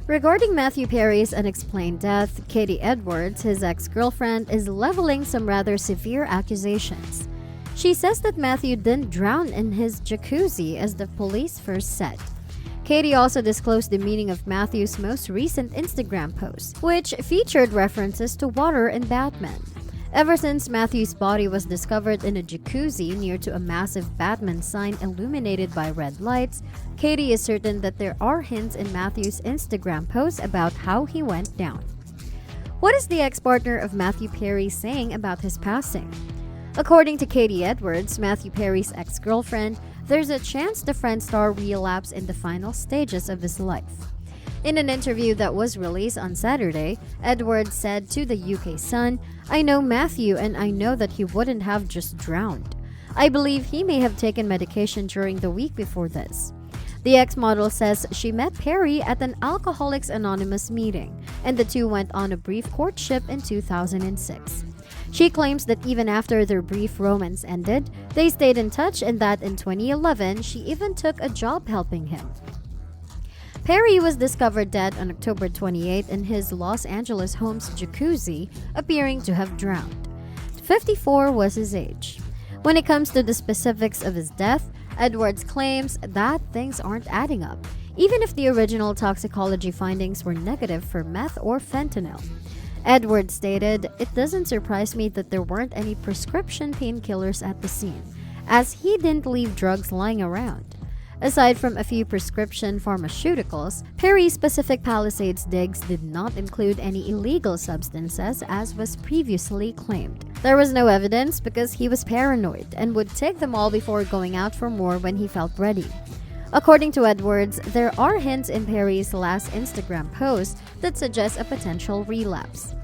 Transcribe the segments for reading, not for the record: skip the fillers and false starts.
Regarding Matthew Perry's unexplained death, Katie Edwards, his ex-girlfriend, is leveling some rather severe accusations. She says that Matthew didn't drown in his jacuzzi as the police first said. Katie also disclosed the meaning of Matthew's most recent Instagram post, which featured references to water and Batman. Ever since Matthew's body was discovered in a jacuzzi near to a massive Batman sign illuminated by red lights, Katie is certain that there are hints in Matthew's Instagram posts about how he went down. What is the ex-partner of Matthew Perry saying about his passing? According to Katie Edwards, Matthew Perry's ex-girlfriend, there's a chance the Friends star relapsed in the final stages of his life. In an interview that was released on Saturday, Edwards said to the UK Sun, "I know Matthew and I know that he wouldn't have just drowned. I believe he may have taken medication during the week before this." The ex-model says she met Perry at an Alcoholics Anonymous meeting, and the two went on a brief courtship in 2006. She claims that even after their brief romance ended, they stayed in touch and that in 2011, she even took a job helping him. Perry was discovered dead on October 28 in his Los Angeles home's jacuzzi, appearing to have drowned. 54 was his age. When it comes to the specifics of his death, Edwards claims that things aren't adding up, even if the original toxicology findings were negative for meth or fentanyl. Edwards stated, "It doesn't surprise me that there weren't any prescription painkillers at the scene, as he didn't leave drugs lying around." Aside from a few prescription pharmaceuticals, Perry's Pacific Palisades digs did not include any illegal substances as was previously claimed. There was no evidence because he was paranoid and would take them all before going out for more when he felt ready. According to Edwards, there are hints in Perry's last Instagram post that suggest a potential relapse.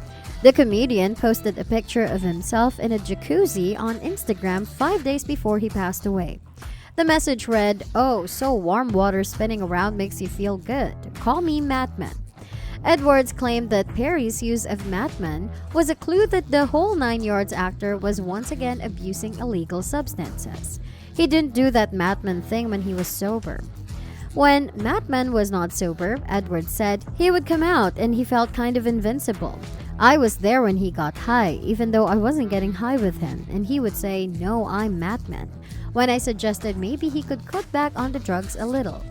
The comedian posted a picture of himself in a jacuzzi on Instagram 5 days before he passed away. The message read, "Oh, so warm water spinning around makes you feel good. Call me Matman." Edwards claimed that Perry's use of Matman was a clue that the whole 9 Yards actor was once again abusing illegal substances. He didn't do that Matman thing when he was sober. When Matman was not sober, Edwards said, he would come out and he felt kind of invincible. I was there when he got high, even though I wasn't getting high with him, and he would say, "No, I'm Matman," when I suggested maybe he could cut back on the drugs a little.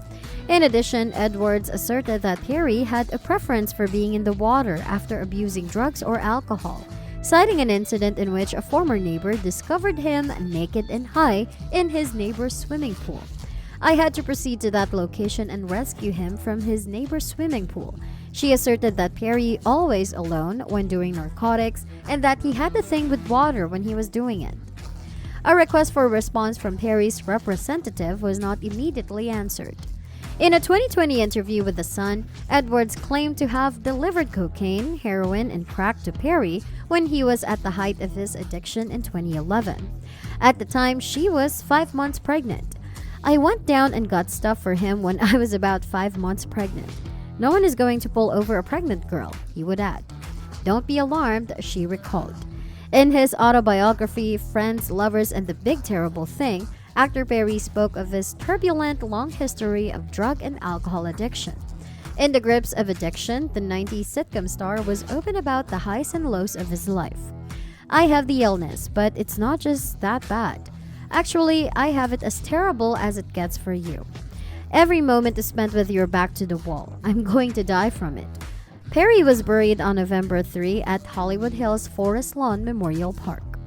In addition, Edwards asserted that Perry had a preference for being in the water after abusing drugs or alcohol, citing an incident in which a former neighbor discovered him naked and high in his neighbor's swimming pool. "I had to proceed to that location and rescue him from his neighbor's swimming pool." She asserted that Perry always alone when doing narcotics and that he had a thing with water when he was doing it. A request for a response from Perry's representative was not immediately answered. In a 2020 interview with The Sun, Edwards claimed to have delivered cocaine, heroin, and crack to Perry when he was at the height of his addiction in 2011. At the time, she was 5 months pregnant. "I went down and got stuff for him when I was about 5 months pregnant. No one is going to pull over a pregnant girl," he would add. "Don't be alarmed," she recalled. In his autobiography, Friends, Lovers, and the Big Terrible Thing, actor Perry spoke of his turbulent long history of drug and alcohol addiction. In The Grips of Addiction, the 90s sitcom star was open about the highs and lows of his life. "I have the illness, but it's not just that bad. Actually, I have it as terrible as it gets for you. Every moment is spent with your back to the wall. I'm going to die from it." Perry was buried on November 3 at Hollywood Hills Forest Lawn Memorial Park.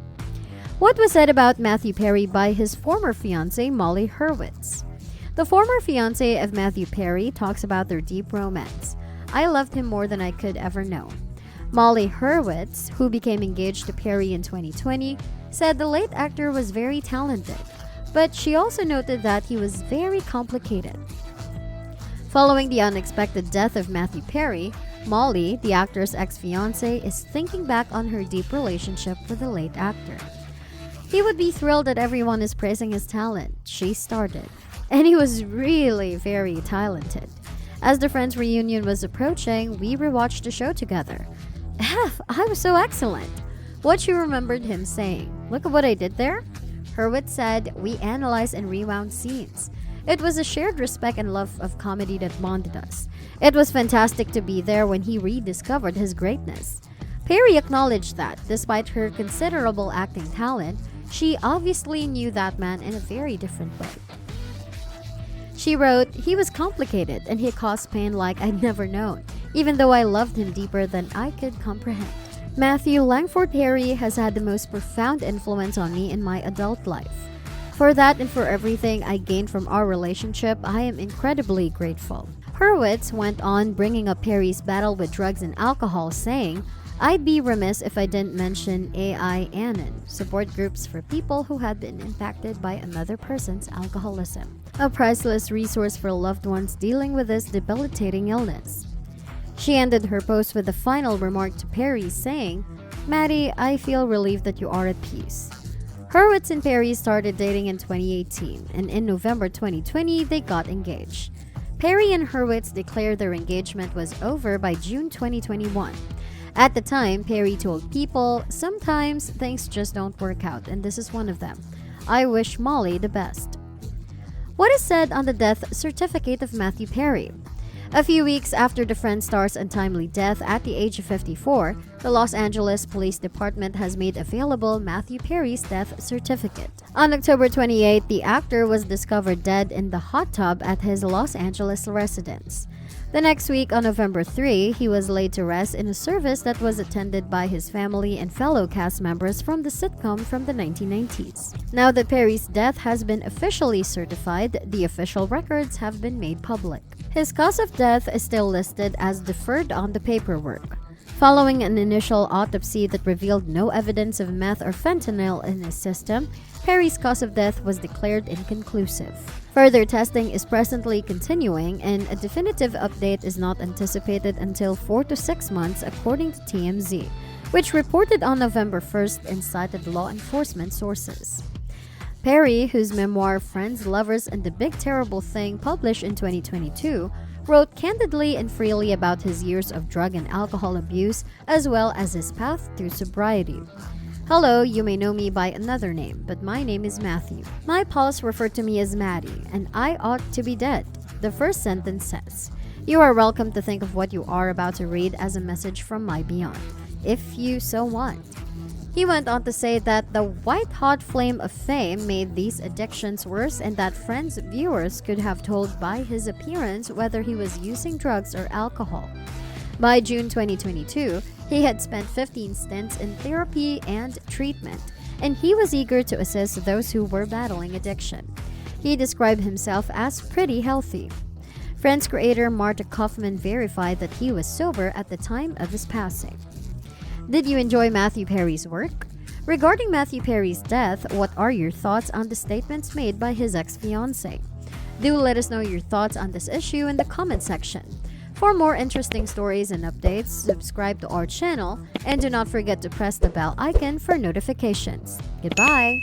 What was said about Matthew Perry by his former fiancée, Molly Hurwitz? The former fiancée of Matthew Perry talks about their deep romance. "I loved him more than I could ever know." Molly Hurwitz, who became engaged to Perry in 2020, said the late actor was very talented, but she also noted that he was very complicated. Following the unexpected death of Matthew Perry, Molly, the actor's ex-fiancée, is thinking back on her deep relationship with the late actor. "He would be thrilled that everyone is praising his talent," she started, "and he was really very talented. As the Friends reunion was approaching, we rewatched the show together. I was so excellent." What she remembered him saying, "Look at what I did there?" Hurwitz said, "We analyzed and rewound scenes. It was a shared respect and love of comedy that bonded us. It was fantastic to be there when he rediscovered his greatness. Perry acknowledged that, despite her considerable acting talent, she obviously knew that man in a very different way. She wrote, "He was complicated and he caused pain like I'd never known, even though I loved him deeper than I could comprehend. Matthew Langford Perry has had the most profound influence on me in my adult life. For that and for everything I gained from our relationship, I am incredibly grateful." Hurwitz went on bringing up Perry's battle with drugs and alcohol, saying, "I'd be remiss if I didn't mention AIANN, support groups for people who had been impacted by another person's alcoholism. A priceless resource for loved ones dealing with this debilitating illness." She ended her post with a final remark to Perry, saying, "Maddie, I feel relieved that you are at peace." Hurwitz and Perry started dating in 2018, and in November 2020, they got engaged. Perry and Hurwitz declared their engagement was over by June 2021. At the time, Perry told People, "Sometimes things just don't work out, and this is one of them. I wish Molly the best." What is said on the death certificate of Matthew Perry? A few weeks after the Friends star's untimely death at the age of 54, the Los Angeles Police Department has made available Matthew Perry's death certificate. On October 28, the actor was discovered dead in the hot tub at his Los Angeles residence. The next week, on November 3, he was laid to rest in a service that was attended by his family and fellow cast members from the sitcom from the 1990s. Now that Perry's death has been officially certified, the official records have been made public. His cause of death is still listed as deferred on the paperwork. Following an initial autopsy that revealed no evidence of meth or fentanyl in his system, Perry's cause of death was declared inconclusive. Further testing is presently continuing, and a definitive update is not anticipated until 4 to 6 months, according to TMZ, which reported on November 1st and cited law enforcement sources. Perry, whose memoir Friends, Lovers, and the Big Terrible Thing published in 2022, wrote candidly and freely about his years of drug and alcohol abuse, as well as his path through sobriety. "Hello, you may know me by another name, but my name is Matthew. My pals refer to me as Maddie, and I ought to be dead," the first sentence says. You are welcome to think of what you are about to read as a message from my beyond, if you so want. He went on to say that the white-hot flame of fame made these addictions worse, and that Friends viewers could have told by his appearance whether he was using drugs or alcohol. By June 2022, he had spent 15 stints in therapy and treatment, and he was eager to assist those who were battling addiction. He described himself as pretty healthy. Friends creator Marta Kaufman verified that he was sober at the time of his passing. Did you enjoy Matthew Perry's work? Regarding Matthew Perry's death, what are your thoughts on the statements made by his ex-fiancée? Do let us know your thoughts on this issue in the comment section. For more interesting stories and updates, subscribe to our channel and do not forget to press the bell icon for notifications. Goodbye!